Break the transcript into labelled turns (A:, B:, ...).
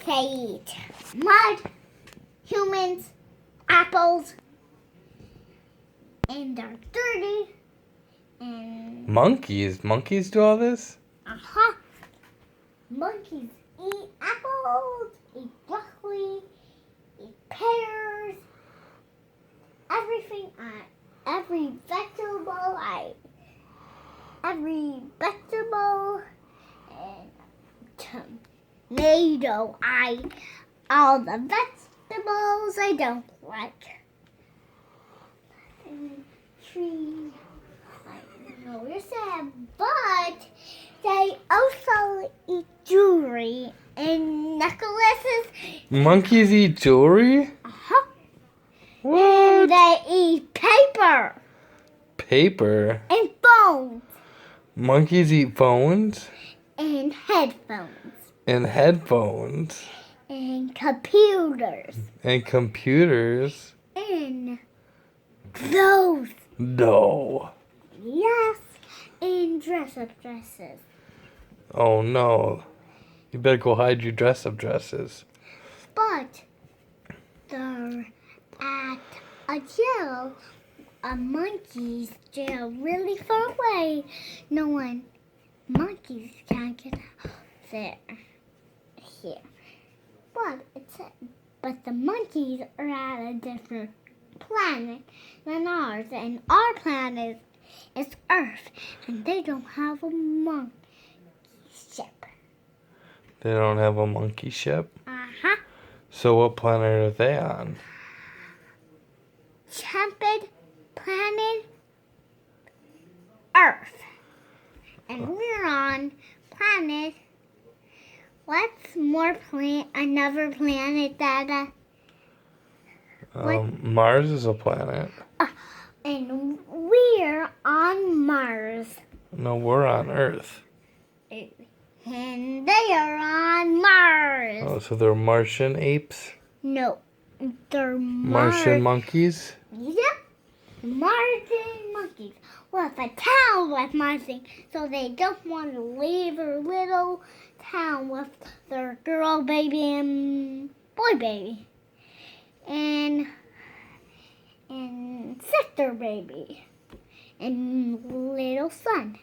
A: They eat mud, humans, apples, and they're dirty. And
B: monkeys do all this?
A: Monkeys eat apples, eat broccoli, eat pears, everything. Every vegetable, and tomato. All the vegetables I don't like. And tree, I don't know what you're saying, but they also eat jewelry and necklaces.
B: Monkeys eat jewelry? What?
A: And they eat paper.
B: Paper?
A: And phones.
B: Monkeys eat phones?
A: And headphones.
B: And headphones?
A: And computers.
B: And computers?
A: And clothes.
B: No.
A: Yes. And dress-up dresses.
B: Oh no. You better go hide your dress-up dresses.
A: But they're at a jail, a monkey's jail, really far away. Monkeys can't get out there. Here. But the monkeys are at a different planet than ours, and our planet is Earth, and they don't have a monkey ship.
B: They don't have a monkey ship? So what planet are they on?
A: Tempered planet Earth. And we're on planet. What's another planet that
B: Mars is a planet.
A: and we're on Mars.
B: No, we're on Earth.
A: And they are on Mars.
B: Oh, so they're Martian apes?
A: No, they're
B: Martian monkeys?
A: Yep, Martian monkeys. Well, the town was Martian, so they don't want to leave their little town with their girl baby and boy baby. And sister baby. And little son.